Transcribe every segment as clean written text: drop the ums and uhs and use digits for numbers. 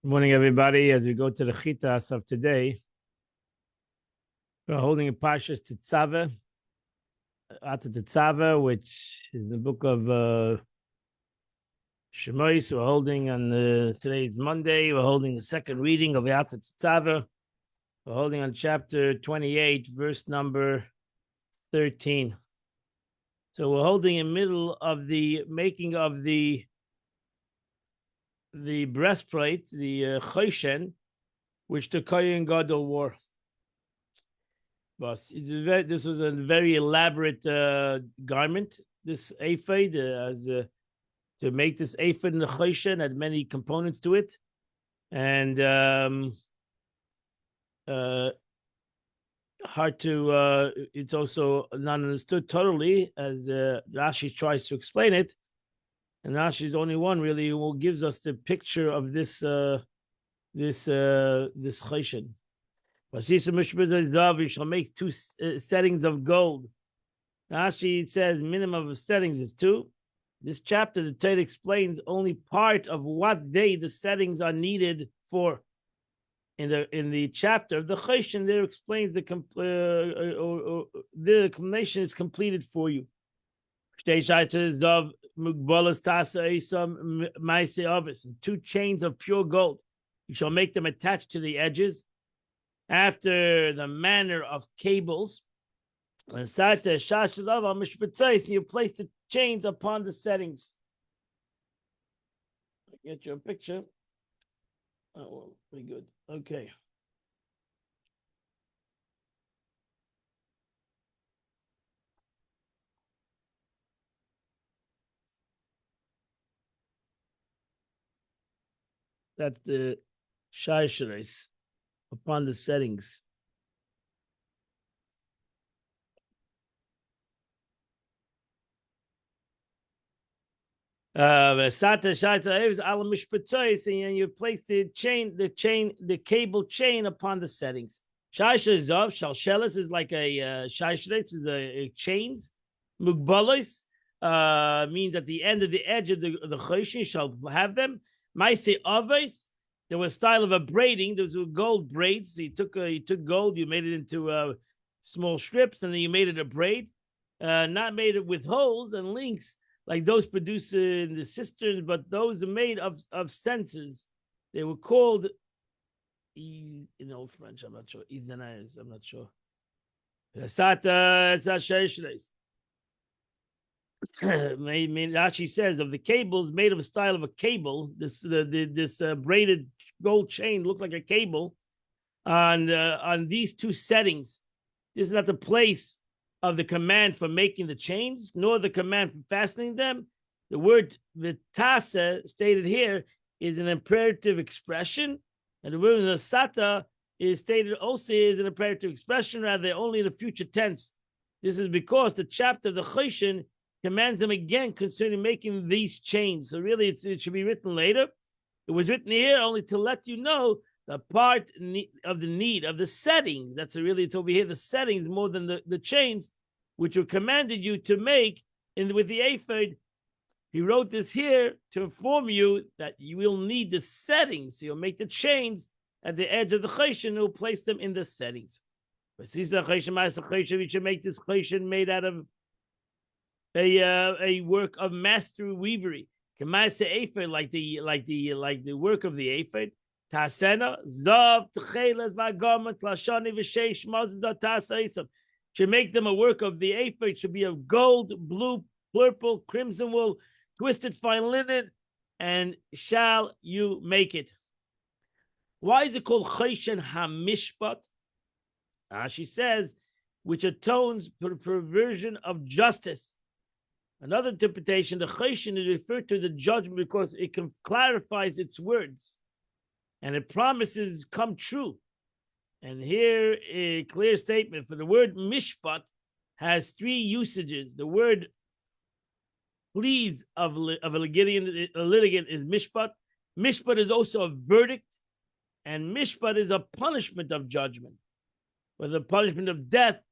Good morning, everybody. As we go to the Chitas of today, we're holding a Parshas Tetzaveh, Tetzaveh, which is the book of Shemos. We're holding on today's Monday. We're holding the second reading of Tetzaveh. We're holding on chapter 28, verse number 13. So we're holding in the middle of the making of the breastplate, the Choshen, which the Kohen Gadol wore. This was a very elaborate garment, this ephod, to make this ephod in the Choshen had many components to it. And hard to, it's also not understood totally, as Rashi tries to explain it. And Rashi is the only one really who gives us the picture of this Choshen. You shall make two settings of gold. Rashi says minimum of settings is 2. This chapter, the Torah explains only part of what the settings are needed for. In the chapter of the Choshen, there explains the explanation is completed for you. 2 chains of pure gold. You shall make them attached to the edges after the manner of cables. And you place the chains upon the settings. I'll get you a picture. Oh, well, pretty good. Okay. That's the shaysheres upon the settings. And you place the cable chain upon the settings. Shalsheles is like a shaysheres is a chains. Mugbalos means at the end of the edge of the choshen shall have them. Maise avos, there was a style of a braiding. There was gold braids. So you took gold, you made it into small strips, and then you made it a braid. Not made it with holes and links like those produced in the cisterns, but those are made of sensors. They were called, in old French, I'm not sure. Izanas, I'm not sure. Rashi says of the cables made of a style of a cable. This braided gold chain looked like a cable on these 2 settings. This is not the place of the command for making the chains, nor the command for fastening them. The word vitasa stated here is an imperative expression, and the word nasata is stated also as an imperative expression, rather only in the future tense. This is because the chapter of the Choshen commands them again concerning making these chains. So really, it should be written later. It was written here only to let you know the part of the need of the settings. That's really, it's over here, the settings more than the chains, which were commanded you to make with the ephod. He wrote this here to inform you that you will need the settings. So you'll make the chains at the edge of the choshen and you'll place them in the settings. You should make this choshen made out of a work of master weavery. Like the work of the ephod. Tasena zav tchelas v'agamat lashani v'sheish mazda tasaisav. Should make them a work of the ephod. Should be of gold, blue, purple, crimson wool, twisted fine linen, and shall you make it? Why is it called Choshen HaMishpat? She says, which atones for perversion of justice. Another interpretation, the Choshen is referred to the judgment because it clarifies its words. And it promises come true. And here, a clear statement for the word mishpat has 3 usages. The word pleas of a litigant is mishpat. Mishpat is also a verdict. And mishpat is a punishment of judgment. Whether punishment of death,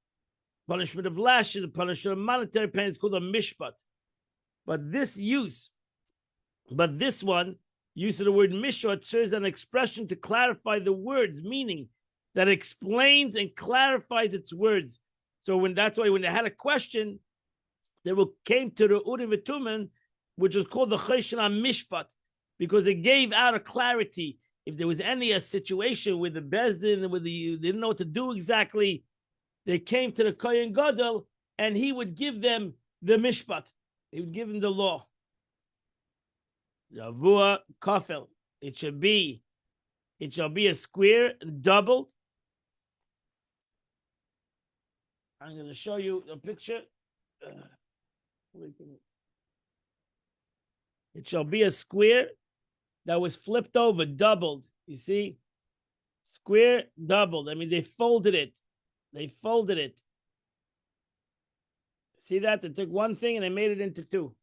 punishment of lashes, punishment of monetary pain is called a mishpat. But this one use of the word mishpat serves as an expression to clarify the words, meaning that explains and clarifies its words. So that's why when they had a question, they came to the Urim V'Tumen, which was called the Choshen HaMishpat, because it gave out a clarity. If there was any situation with the Bezdin, they didn't know what to do exactly, they came to the Kohen Gadol, and he would give them the Mishpat. He would give them the law. Yavua Kafel. It shall be a square, doubled. I'm going to show you a picture. It shall be a square that was flipped over, doubled. You see? Square, doubled. I mean, they folded it. See that? They took one thing and they made it into two.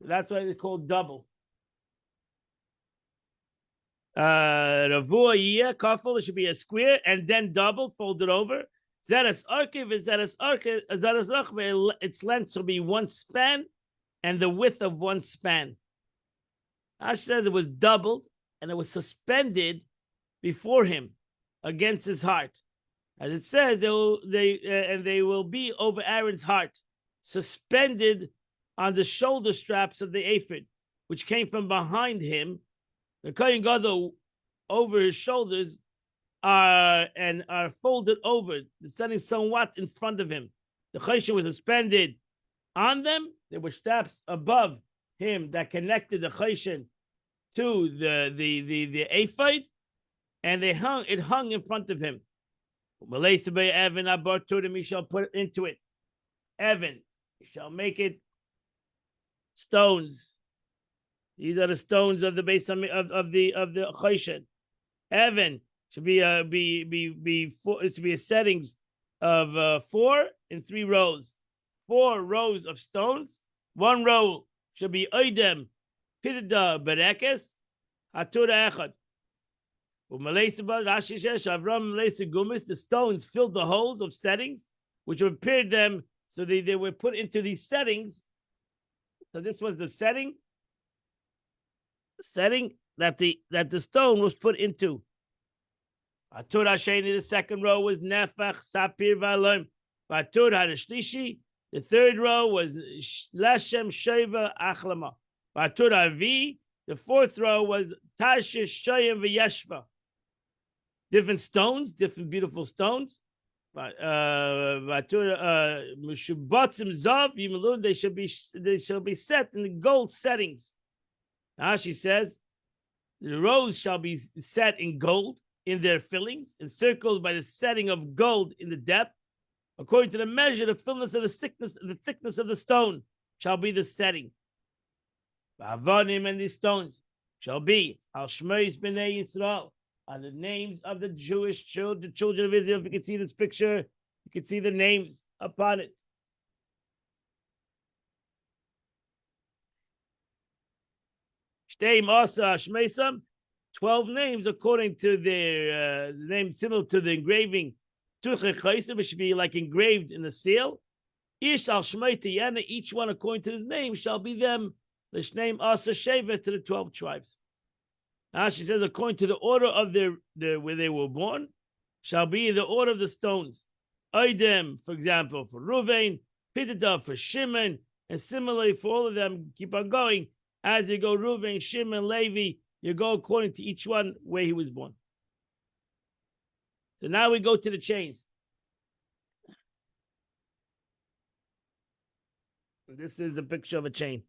That's why they're called double. Ravua yeh kafel, it should be a square and then double, folded over. Zeres arkiv is zeres arkiv. Zeres arkiv, its length shall be one span and the width of one span. Ash says it was doubled and it was suspended before him against his heart. As it says, they will be over Aaron's heart, suspended on the shoulder straps of the ephod, which came from behind him. The Kohen Gadol over his shoulders are folded over, standing somewhat in front of him. The Choshen was suspended on them. There were straps above him that connected the Choshen to the ephod, and it hung in front of him. Evan he shall put into it. Evan, he shall make it stones. These are the stones of the base of the Choshen. Evan should be four. It should be a settings of 4 in 3 rows. 4 rows of stones. 1 row should be oidem pitida berekes hatura echad. The stones filled the holes of settings, which prepared them, so they were put into these settings. So this was the setting that the stone was put into. The second row was nefach sapir v'alom. The third row was leshem sheva achlama. The fourth row was tashish shoyim v'yeshva. Different stones, different beautiful stones. They shall be set in the gold settings. Now she says, the rows shall be set in gold in their fillings, encircled by the setting of gold in the depth, according to the measure, the fullness of the thickness of the stone shall be the setting. And these stones shall be al shmeis b'nei Yisrael, are the names of the Jewish children, the children of Israel. If you can see this picture, you can see the names upon it. Shteim Asa Shmeisam, 12 names according to their name, similar to the engraving. It should be like engraved in the seal. Ish al Shmei Tiyana, each one according to his name shall be them. The Shneim Asa Sheva to the 12 tribes. Now she says, according to the order of their where they were born, shall be the order of the stones. Oidem, for example, for Ruvain, Pitida for Shimon, and similarly for all of them. Keep on going as you go. Ruvain, Shimon, Levi, you go according to each one where he was born. So now we go to the chains. This is the picture of a chain.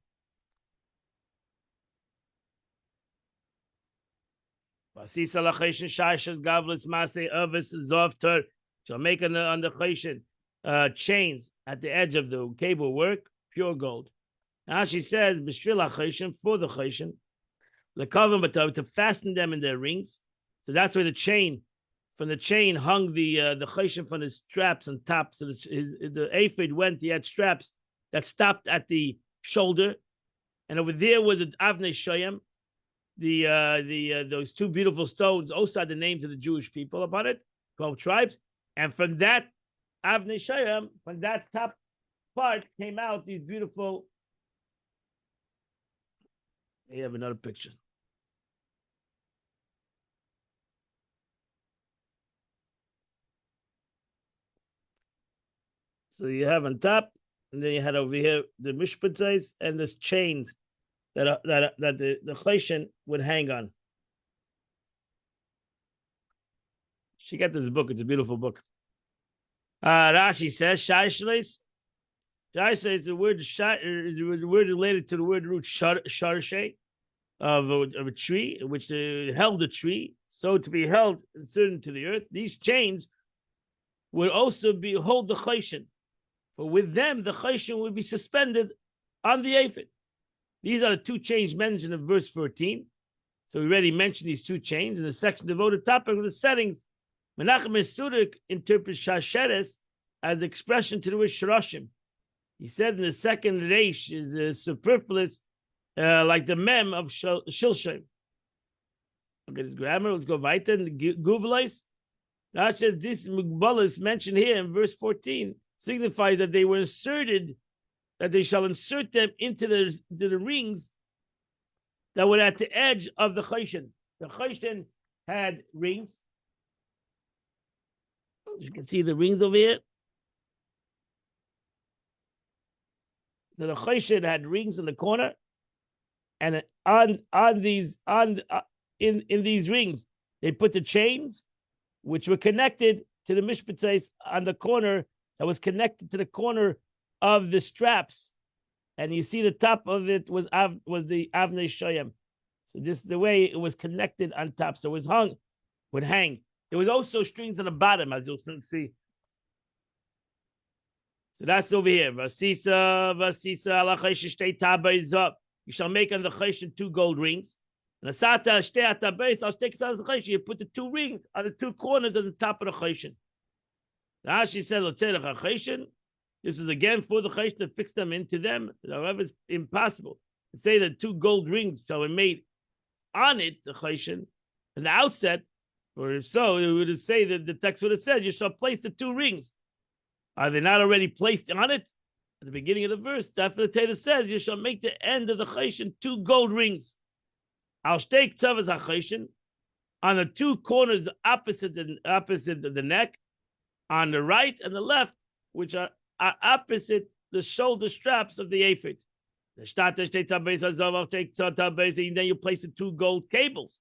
Shall make on the choshen chains at the edge of the cable work, pure gold. Now she says, b'shvil choshen, for the choshen, lekavim to fasten them in their rings. So that's where the chain, from the chain hung the choshen from his straps on top. So the ephod went, he had straps that stopped at the shoulder, and over there was the avnei shoyim. Those 2 beautiful stones also had the names of the Jewish people upon it, 12 tribes, and from that Avnei Shoyim, from that top part came out these beautiful. They have another picture. So you have on top, and then you had over here the mishpatzais and the chains that the chayshin would hang on. She got this book. It's a beautiful book. Rashi says shaishleis. Shaishleis is a word related to the word root sharshe of a tree, which held the tree, so to be held inserted into the earth. These chains would also hold the chayshin, but with them the chayshin would be suspended on the aphid. These are the two chains mentioned in verse 14. So we already mentioned these two chains in the section devoted topic of the settings. Menachem Sudik interprets shasheres as the expression to the word shroshim. He said in the second reish is superfluous, like the mem of shilshem. Look at his grammar. Let's go weiter. Guvlais. Rashi says this mugbalis mentioned here in verse 14 signifies that they were inserted, that they shall insert them into the rings that were at the edge of the chayshin. The chayshin had rings. You can see the rings over here. So the chayshin had rings in the corner, and in these rings they put the chains, which were connected to the mishpatzais on the corner that was connected to the corner of the straps, and you see the top of it was the avnei shoyam. So this is the way it was connected on top. So it was would hang. There was also strings on the bottom, as you'll see. So that's over here. Vasisa ala chayshin shtei tabeis up. You shall make on the chayshin 2 gold rings. And asata shtei tabeis al shtei kitzas chayshin. You put the 2 rings on the 2 corners on the top of the chayshin. Rashi said, "Lotzerach chayshin." This was again for the chayshin to fix them into them. However, it's impossible to say that 2 gold rings shall be made on it, the chayshin, in the outset. Or if so, it would say that the text would have said, "You shall place the 2 rings." Are they not already placed on it? At the beginning of the verse, the Torah says, "You shall make the end of the chayshin 2 gold rings." Al shtei ktavas hachayshin, on the 2 corners opposite of the neck, on the right and the left, which are opposite the shoulder straps of the ephod. And then you place the 2 gold cables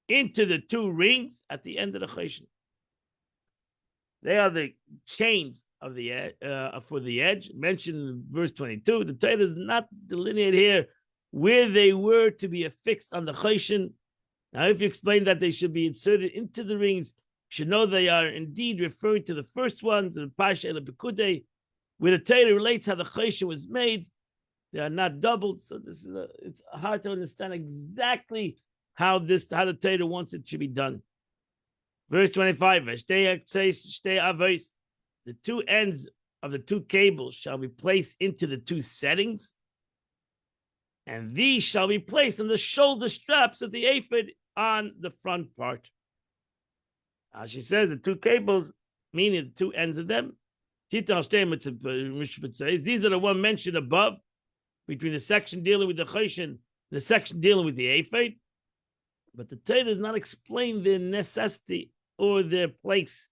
into the 2 rings at the end of the chayshin. They are the chains of the for the edge mentioned in verse 22. The Torah does not delineate here where they were to be affixed on the chayshin. Now, if you explain that they should be inserted into the rings, you should know they are indeed referring to the first ones, the Pasha El Pekudei, where the Torah relates how the chayshin was made. They are not doubled, so this is it's hard to understand exactly how the Torah wants it to be done. Verse 25, the 2 ends of the 2 cables shall be placed into the 2 settings, and these shall be placed on the shoulder straps of the ephod on the front part. She says the 2 cables, meaning the 2 ends of them. These are the one mentioned above, between the section dealing with the chayshin and the section dealing with the ephod. But the Torah does not explain their necessity or their place.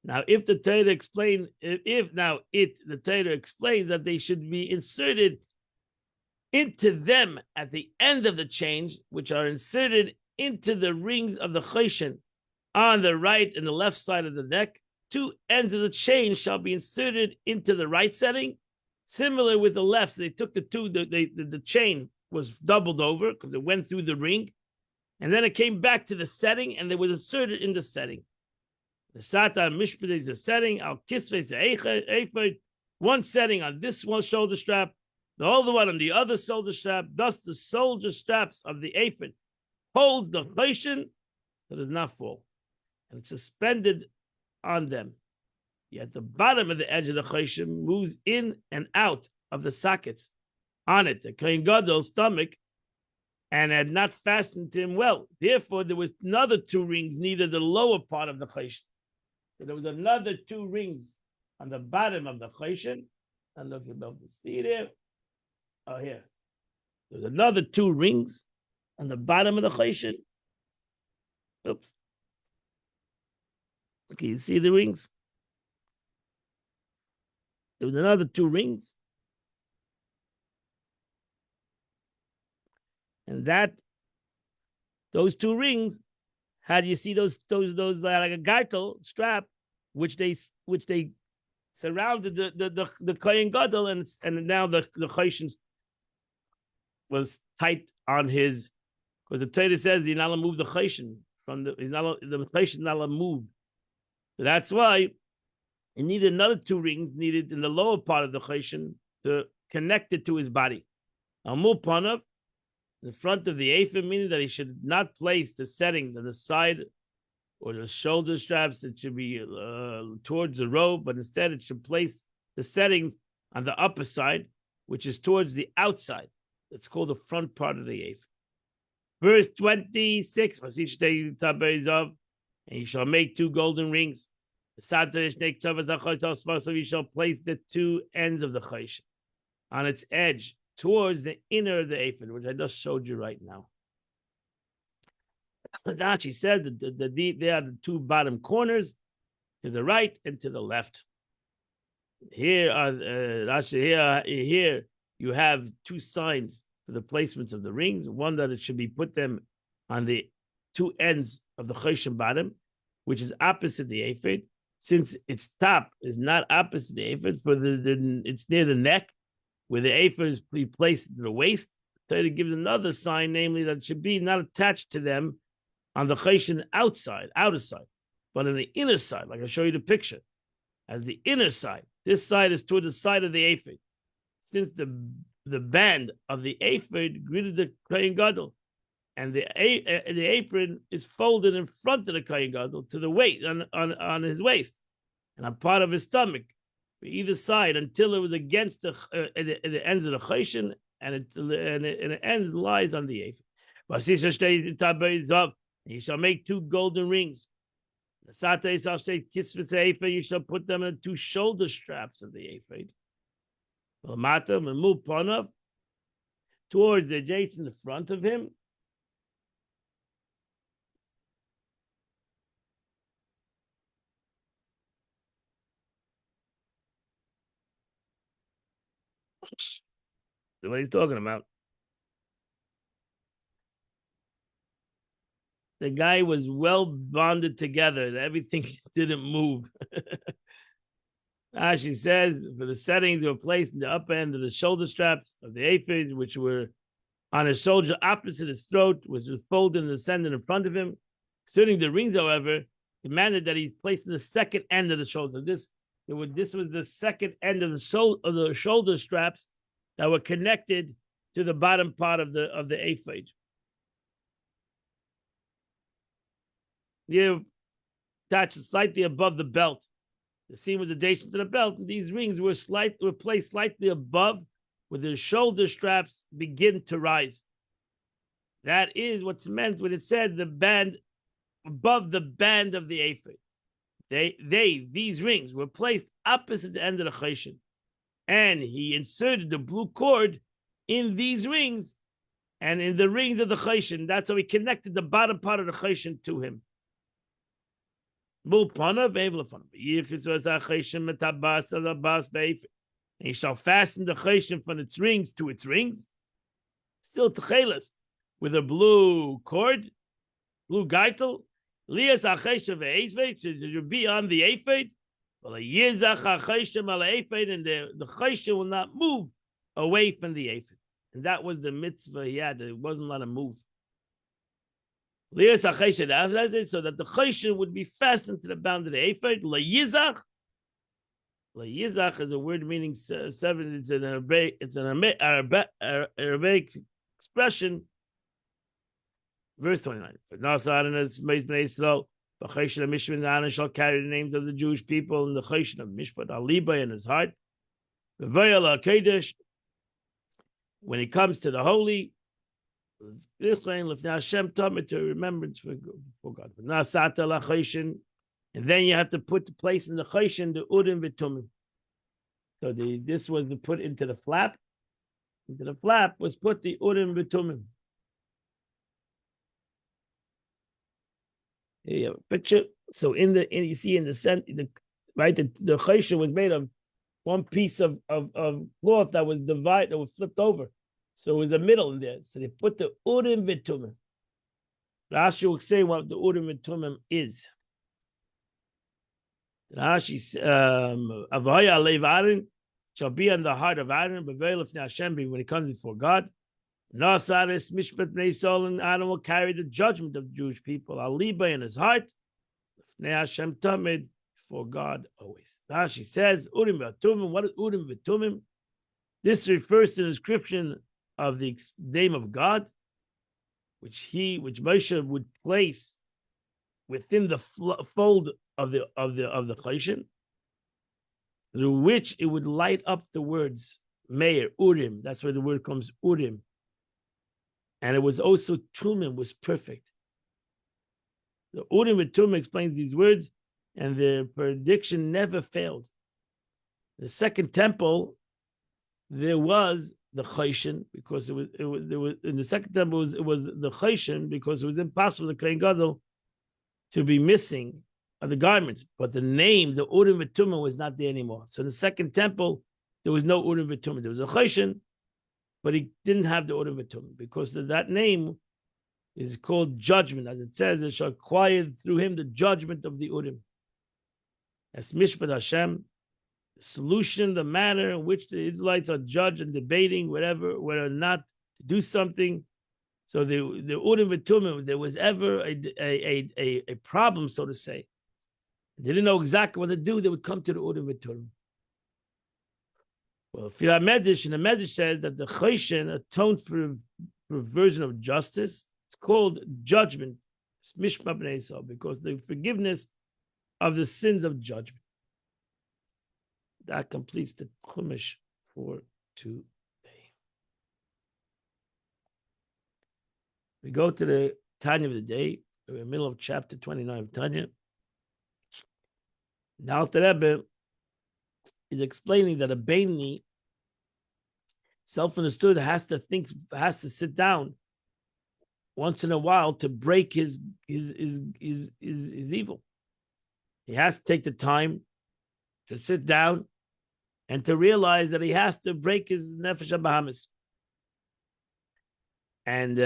Now, if the Torah explains that they should be inserted into them at the end of the chains, which are inserted into the rings of the chayshin on the right and the left side of the neck, 2 ends of the chain shall be inserted into the right setting. Similar with the left, so they took the chain was doubled over because it went through the ring. And then it came back to the setting, and it was inserted in the setting. The Sata Mishpat is a setting. Al Kisve is ephod. One setting on this one shoulder strap, the other one on the other shoulder strap. Thus, the shoulder straps of the ephod holds the chayshin that does not fall, and it's suspended on them. Yet the bottom of the edge of the chayshin moves in and out of the sockets on it. The Kohen Gadol's stomach, and had not fastened to him well. Therefore, there was another 2 rings near the lower part of the chayshin. So there was another 2 rings on the bottom of the chayshin. And look, you'll be able to see there. Oh, here. There's another 2 rings on the bottom of the chayshin. Oops. Okay, you see the rings? there was another 2 rings. And those 2 rings, how do you see those like a gaitel strap, which they surrounded the Kohen Gadol, and now the Choshen was tight on his, because the Torah says you're not allowed to move the Choshen from the Choshen not allowed to move. So that's why it needed another 2 rings needed in the lower part of the Choshen to connect it to his body. Amul Panav, in front of the ephod, meaning that he should not place the settings on the side or the shoulder straps. It should be towards the robe, but instead it should place the settings on the upper side, which is towards the outside. It's called the front part of the ephod. Verse 26, and you shall make 2 golden rings. So you shall place the 2 ends of the choshen on its edge towards the inner of the ephod, which I just showed you right now. Rashi said that they are the 2 bottom corners, to the right and to the left. Here are Rashi. Here you have 2 signs for the placements of the rings. One, that it should be put them on the 2 ends of the choshen bottom, which is opposite the ephod. Since its top is not opposite the ephod, it's near the neck, where the ephod is placed to the waist. Torah gives another sign, namely that it should be not attached to them on the choshen outer side, but on the inner side, like I'll show you the picture. As the inner side, this side is toward the side of the ephod. Since the band of the ephod greeted the Kohen Gadol, and the apron is folded in front of the Kohen Gadol to the waist, on his waist, and on part of his stomach, for either side, until it was against the ends of the choshen, and it ends lies on the ephod. You shall make 2 golden rings. You shall put them in the 2 shoulder straps of the ephod. Towards the adjacent in front of him. That's what he's talking about. The guy was well bonded together. Everything didn't move. She says, for the settings were placed in the upper end of the shoulder straps of the ephod, which were on his shoulder opposite his throat, which was folded and ascended in front of him. Concerning the rings, however, demanded that he placed in the second end of the shoulder. This was the second end of the shoulder straps that were connected to the bottom part of the ephod. You attach it slightly above the belt. The seam was adjacent to the belt. And these rings were placed slightly above, where the shoulder straps begin to rise. That is what's meant when it said the band above the band of the ephod. These rings were placed opposite the end of the choshen, and he inserted the blue cord in these rings and in the rings of the choshen. That's how he connected the bottom part of the choshen to him. And he shall fasten the choshen from its rings to its rings, still techelas, with a blue cord, blue gaitel. Lias acheshem ve'ezvei should be on the ephod, but a yizach acheshem al ephod, and the choshen will not move away from the ephod. And that was the mitzvah he had; it wasn't allowed to move. Lias acheshem, so that the choshen would be fastened to the bound of the ephod. Layizach. Layizach is a word meaning 7. It's an Arabic expression. Verse 29. But Nasa and his Bnei Yisrael, the choshen of Mishpat shall carry the names of the Jewish people in the choshen of Mishpat Aliba in his heart. The Vayal HaKodesh, when he comes to the holy, to remembrance for God. And then you have to put the place in the choshen, the Urim v'Tumim. So this was put into the flap. Into the flap was put the Urim v'Tumim. Here you have a picture. So you see in the center, the choshen was made of one piece of cloth that was divided, that was flipped over. So it was a middle in there. So they put the Urim V'Tumim. Rashi will say what the Urim V'Tumim is. Rashi, Avaya Alev Aaron shall be on the heart of Aaron, but very lifnei Hashem when he comes before God. Nasaris Mishpat Bnei Yisrael, and Aaron will carry the judgment of the Jewish people. Aliba in his heart, lifnei Hashem Tamid, for God always. Rashi says Urim V'Tumim. What is Urim V'Tumim? This refers to the description of the name of God, which Moshe would place within the fold of the Choshen, through which it would light up the words Meir, Urim. That's where the word comes, Urim. And it was also Tumim was perfect. The Urim with Tumim explains these words, and the prediction never failed. The second temple, there was the Choshen, because it was in the second temple it was the Choshen, because it was impossible for the Kohen Gadol to be missing the garments, but the name, the Urim V'Tumim, was not there anymore. So in the second temple, there was no Urim V'Tumim. There was a Choshen, but he didn't have the Urim V'Tumim, because that name is called judgment. As it says, it shall acquire through him the judgment of the Urim. That's Mishpat Hashem, the solution, the manner in which the Israelites are judged and debating whether or not to do something. So the Urim V'Tumim, there was ever a problem, so to say. They didn't know exactly what to do. They would come to the Urim V'Tumim. Well, Fila Medish, and the Medish says that the Choshen atoned for version of justice. It's called judgment. It's Mishpat Bnei Yisrael, because the forgiveness of the sins of judgment. That completes the Chumash for today. We go to the Tanya of the day. We're in the middle of chapter 29 of Tanya. Now, Alter Rebbe is explaining that a Beinoni, self-understood, has to sit down once in a while to break his evil. He has to take the time to sit down and to realize that he has to break his nefesh habahamis. And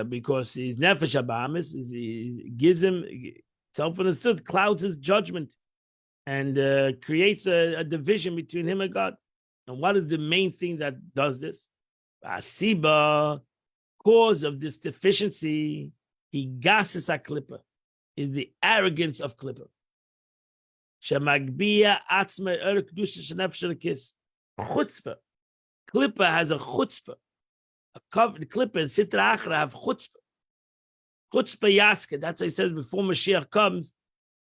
because his nefesh habahamis gives him self-understood, clouds his judgment, and creates a division between him and God. And what is the main thing that does this? Asiba, cause of this deficiency, he gasses a klippa, is the arrogance of klippa. Shemagbiya atzma kedusha shenefesh lekis. Chutzpah. Klippa has a chutzpah. A cover, the klippa and sitra achra have chutzpah. Chutzpah yaska. That's what he says before Mashiach comes.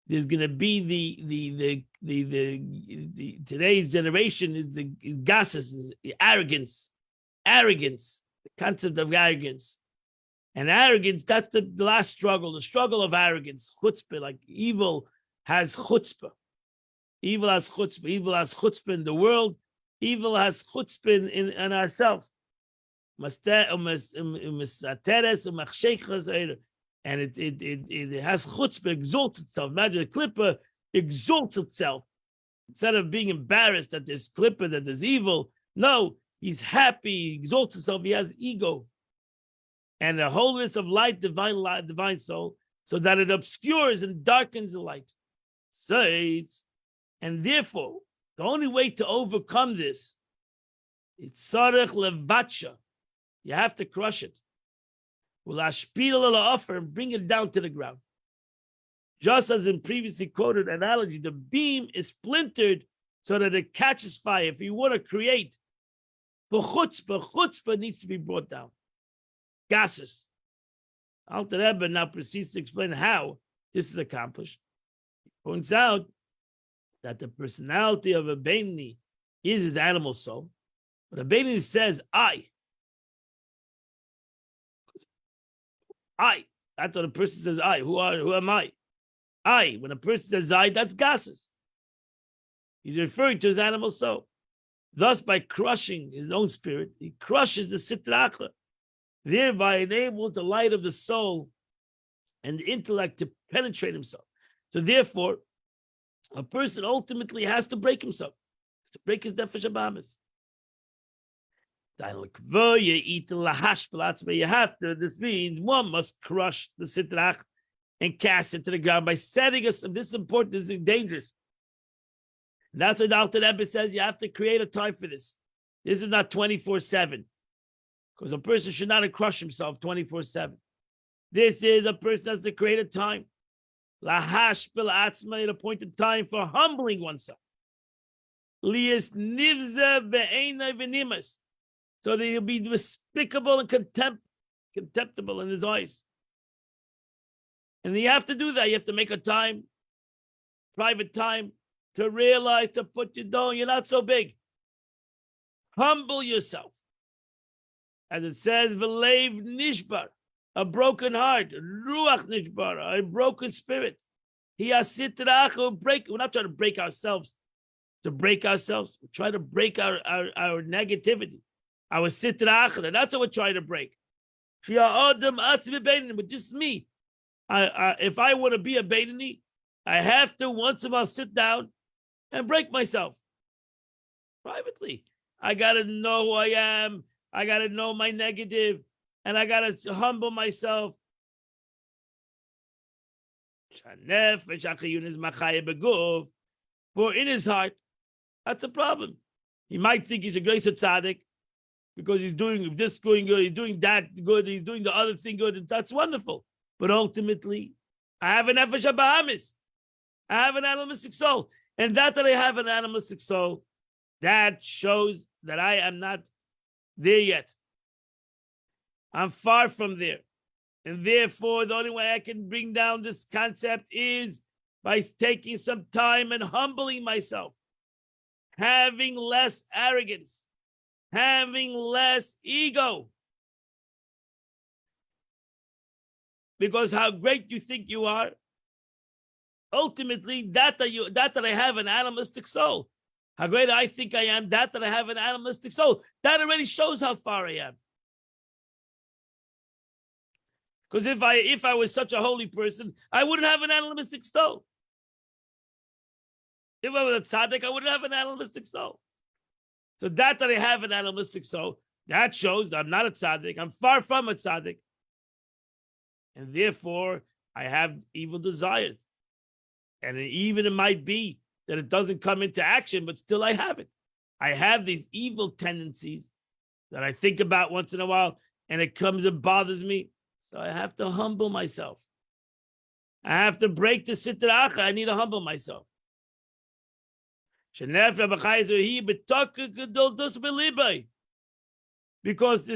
There's going to be the today's generation is the gases, is the arrogance, the concept of arrogance, and arrogance. That's the last struggle, the struggle of arrogance, chutzpah. Like evil has chutzpah, evil has chutzpah in the world, evil has chutzpah in ourselves. And it has chutzpah, exalts itself. Imagine a klippa exalts itself. Instead of being embarrassed that there's klippa, that there's evil, no, he's happy, he exalts himself, he has ego. And the holiness of light, divine soul, so that it obscures and darkens the light. And therefore, the only way to overcome this is tzarech levatsha. You have to crush it. Will ashpil offer and bring it down to the ground. Just as in previously quoted analogy, the beam is splintered so that it catches fire. If you want to create for chutzpah needs to be brought down. Gases. Alter Rebbe now proceeds to explain how this is accomplished. He points out that the personality of a Beinoni is his animal soul. But a Beinoni says, I. That's what a person says, I. Who am I? I. When a person says I, that's gases. He's referring to his animal soul. Thus, by crushing his own spirit, he crushes the sitra achra, thereby enables the light of the soul and the intellect to penetrate himself. So therefore, a person ultimately has to break himself, has to break his nefesh abamis. You have to. This means one must crush the sitrach and cast it to the ground by setting us. This is important. This is dangerous. And that's what Dr. Rebbe says. You have to create a time for this. This is not 24/7, because a person should not crush himself 24/7. This is a person has to create a time. Lahash bilatzma, at a point time for humbling oneself. Lias nivza be'enai v'nimas, so that he'll be despicable and contemptible in his eyes. And you have to do that. You have to make a time, private time, to realize, to put you down. You're not so big. Humble yourself. As it says, v'leiv nishbar, a broken heart, ruach nishbar, a broken spirit. He has sitrach, break. We're not trying to break ourselves. To break ourselves, we try to break our negativity, our sitrach. That's what we're trying to break. But just me. If I want to be a Beinani, I have to once in a while sit down and break myself privately. I got to know who I am. I got to know my negative, and I got to humble myself. For in his heart, that's a problem. He might think he's a great tzaddik because he's doing this going good, he's doing that good, he's doing the other thing good, and that's wonderful. But ultimately, I have an nefesh habahamis. I have an animalistic soul. And that I have an animalistic soul, that shows that I am not there yet. I'm far from there. And therefore, the only way I can bring down this concept is by taking some time and humbling myself, having less arrogance, having less ego. Because how great you think you are, ultimately, that I have an animalistic soul. How great I think I am, that I have an animalistic soul. That already shows how far I am. Because if I was such a holy person, I wouldn't have an animalistic soul. If I was a tzaddik, I wouldn't have an animalistic soul. So that I have an animalistic soul, that shows I'm not a tzaddik. I'm far from a tzaddik. And therefore, I have evil desires. And even it might be that it doesn't come into action, but still I have it. I have these evil tendencies that I think about once in a while, and it comes and bothers me. So I have to humble myself. I have to break the sitrach. I need to humble myself. Because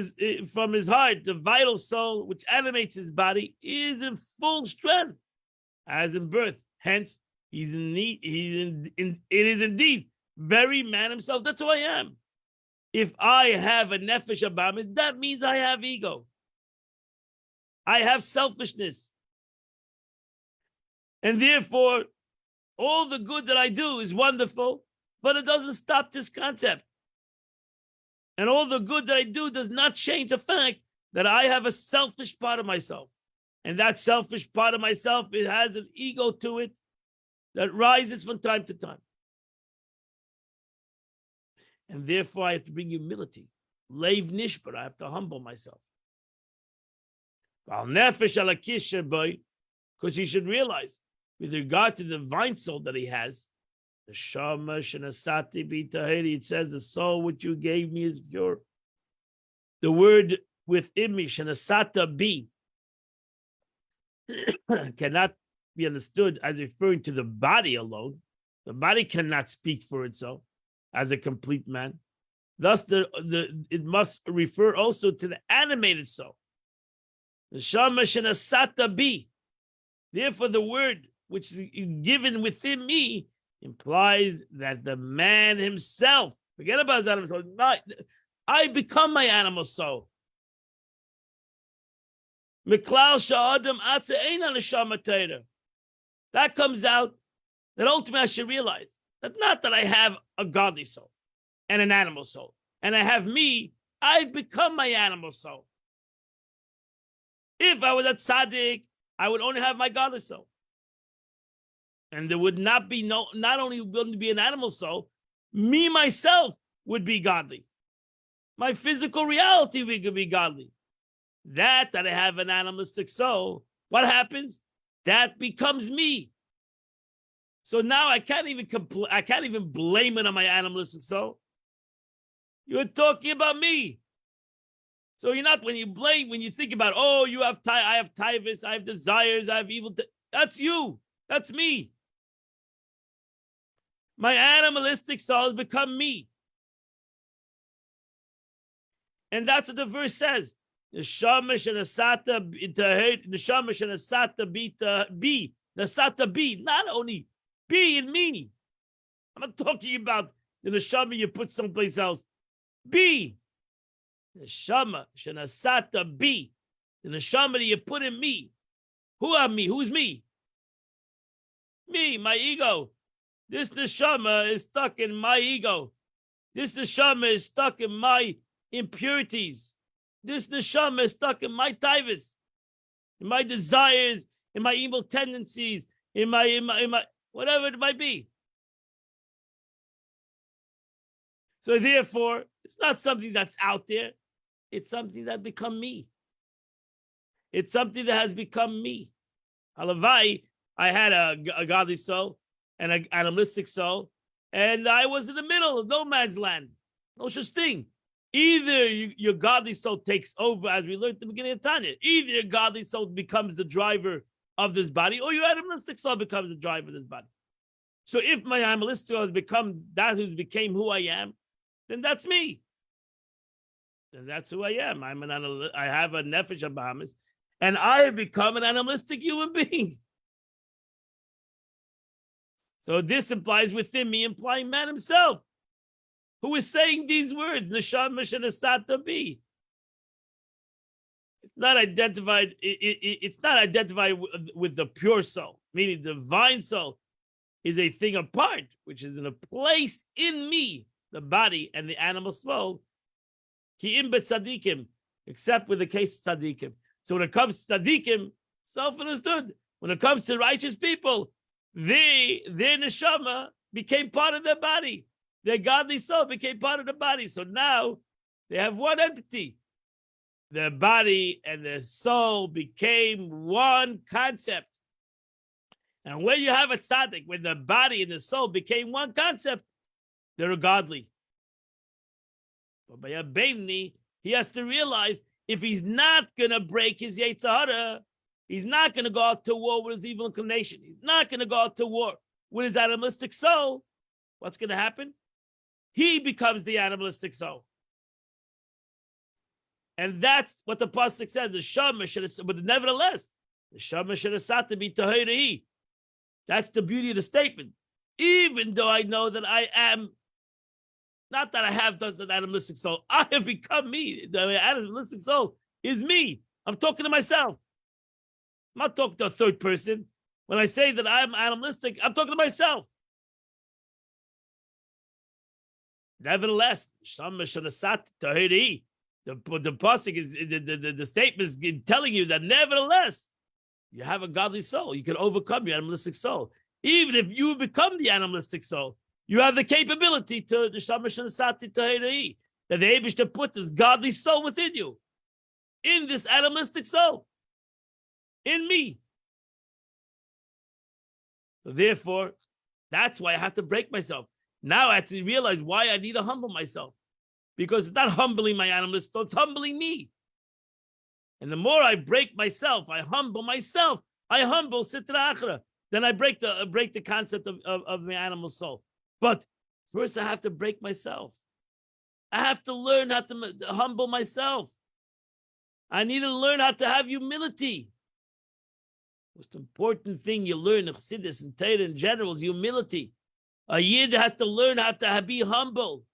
from his heart, the vital soul which animates his body is in full strength, as in birth. Hence, it is indeed very man himself. That's who I am. If I have a nefesh habahamis, that means I have ego. I have selfishness. And therefore, all the good that I do is wonderful, but it doesn't stop this concept. And all the good that I do does not change the fact that I have a selfish part of myself. And that selfish part of myself, it has an ego to it that rises from time to time. And therefore, I have to bring humility. Leiv nishbar, I have to humble myself. Because you should realize, with regard to the divine soul that he has, the Shama Shanasati B'Tahiri, it says, the soul which you gave me is pure. The word within me, Shanasata B, cannot be understood as referring to the body alone. The body cannot speak for itself as a complete man. Thus, it must refer also to the animated soul. The Shama Shanasata B. Therefore, the word which is given within me implies that the man himself, forget about his animal soul, I become my animal soul. That comes out that ultimately I should realize that not that I have a godly soul and an animal soul, and I have me, I've become my animal soul. If I was a tzaddik, I would only have my godly soul. And there would not be not only wouldn't be an animal soul, me, myself, would be godly. My physical reality would be godly. That I have an animalistic soul, what happens? That becomes me. So now I can't even blame it on my animalistic soul. You're talking about me. So you're not, when you think about, oh, I have tivus, I have desires, I have evil. That's you. That's me. My animalistic soul has become me. And that's what the verse says. Neshama nasata be, not only be in me. I'm not talking about the neshama you put someplace else. Be. Neshama shenasata be. The neshama that you put in me. Who am me? Who's me? Me, my ego. This neshama is stuck in my ego. This neshama is stuck in my impurities. This neshama is stuck in my tivus, in my desires, in my evil tendencies, in my whatever it might be. So therefore, it's not something that's out there. It's something that become me. It's something that has become me. Halavai, I had a godly soul and an animalistic soul, and I was in the middle of no man's land. No such thing. Either your godly soul takes over, as we learned at the beginning of Tanya. Either your godly soul becomes the driver of this body, or your animalistic soul becomes the driver of this body. So if my animalistic soul has become that who became who I am, then that's me. Then that's who I am. I have a nefesh habahamis, and I have become an animalistic human being. So this implies within me, implying man himself, who is saying these words, neshama shenasata be. It's not identified. It's not identified with the pure soul, meaning the divine soul is a thing apart, which is in a place in me, the body and the animal soul. Ki im tzadikim, except with the case of tzadikim. So when it comes to tzadikim, self-understood. When it comes to righteous people, their neshama became part of their body. Their godly soul became part of the body. So now they have one entity. Their body and their soul became one concept. And when you have a tzaddik, when the body and the soul became one concept, they're godly. But by a Beinoni, he has to realize if he's not going to break his Yetzer Hara, he's not going to go out to war with his evil inclination. He's not going to go out to war with his animalistic soul. What's going to happen? He becomes the animalistic soul. And that's what the pasuk says. The shama should have, but nevertheless, the shama should have sat to be tahirahi. That's the beauty of the statement. Even though I know that I am, not that I have done an animalistic soul, I have become me. The animalistic soul is me. I'm talking to myself. I'm not talking to a third person. When I say that I'm animalistic, I'm talking to myself. Nevertheless, the pasuk is the statement is telling you that nevertheless, you have a godly soul. You can overcome your animalistic soul. Even if you become the animalistic soul, you have the capability to that the Eibush to put this godly soul within you, in this animalistic soul, in me. So therefore, that's why I have to break myself. Now I have to realize why I need to humble myself. Because it's not humbling my animalistic soul, it's humbling me. And the more I break myself, I humble myself, I humble Sitra Achra, then I break the concept of my animal soul. But first I have to break myself. I have to learn how to humble myself. I need to learn how to have humility. Most important thing you learn in Chassidus and Torah in general is humility. A Yid has to learn how to be humble.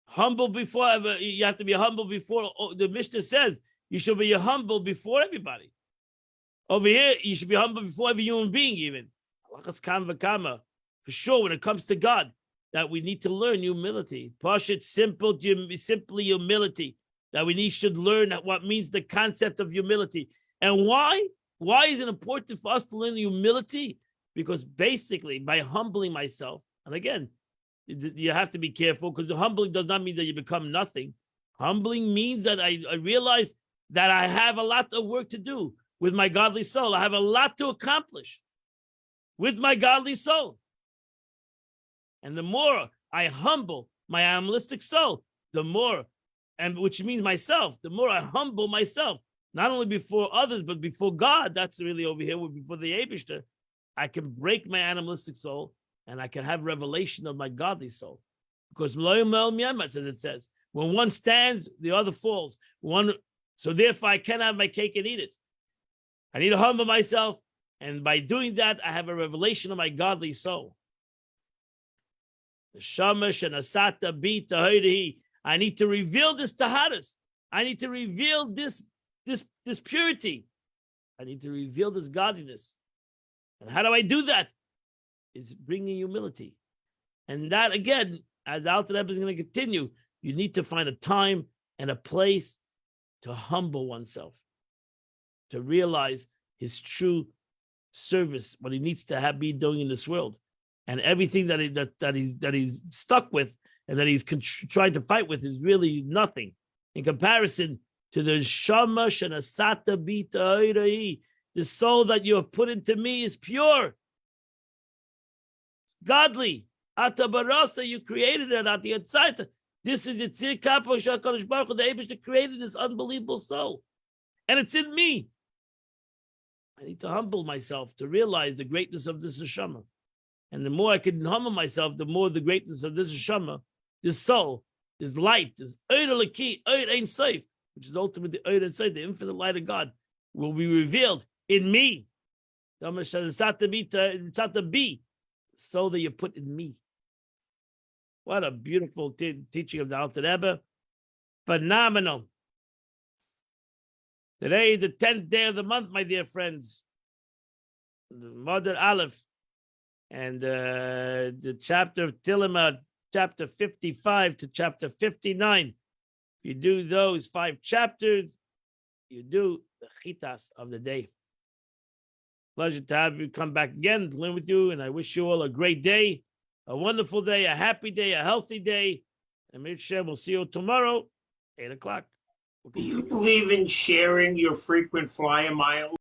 Humble before, you have to be humble before, the Mishnah says, you should be humble before everybody. Over here, you should be humble before every human being even. For sure, when it comes to God, that we need to learn humility. Pashut, simply humility. That we should learn what means the concept of humility. And why? Why is it important for us to learn humility? because basically by humbling myself, and again, you have to be careful because humbling does not mean that you become nothing. Humbling means that I realize that I have a lot of work to do with my godly soul. I have a lot to accomplish with my godly soul. And the more I humble my animalistic soul, the more, and which means myself, the more I humble myself, not only before others, but before God. That's really over here, before the Eibishter. I can break my animalistic soul and I can have revelation of my godly soul. Because as it says, when one stands, the other falls. So therefore I cannot have my cake and eat it. I need to humble myself, and by doing that, I have a revelation of my godly soul. The shamash and asata bi tahirihi. I need to reveal this taharas. I need to reveal this purity. I need to reveal this godliness. And how do I do that? It's bringing humility. And that, again, as Alter Rebbe is going to continue, you need to find a time and a place to humble oneself, to realize his true service, what he needs to be doing in this world, and everything that he's stuck with and that he's trying to fight with is really nothing in comparison to the shamash and asata bita oirai. The soul that you have put into me is pure, it's godly. Ata barasa, you created it at the outside. This is Yitzir Kapo Shakadosh Baruch Hu, the Eibishter created this unbelievable soul, and it's in me. I need to humble myself to realize the greatness of this neshama. And the more I can humble myself, the more the greatness of this neshama, this soul, this light, this Oid Eliki, Oid Ein Sof, which is ultimately Oid Ein Sof, the infinite light of God, will be revealed in me. It's not to be, so that you put in me. What a beautiful teaching of the Alter Rebbe. Phenomenal. Today is the 10th day of the month, my dear friends. The Mother Aleph. And the chapter of Tilima, chapter 55 to chapter 59. If you do those 5 chapters, you do the chitas of the day. Pleasure to have you come back again to learn with you. And I wish you all a great day, a wonderful day, a happy day, a healthy day. And we'll see you tomorrow, 8 o'clock. Do you believe in sharing your frequent flyer miles?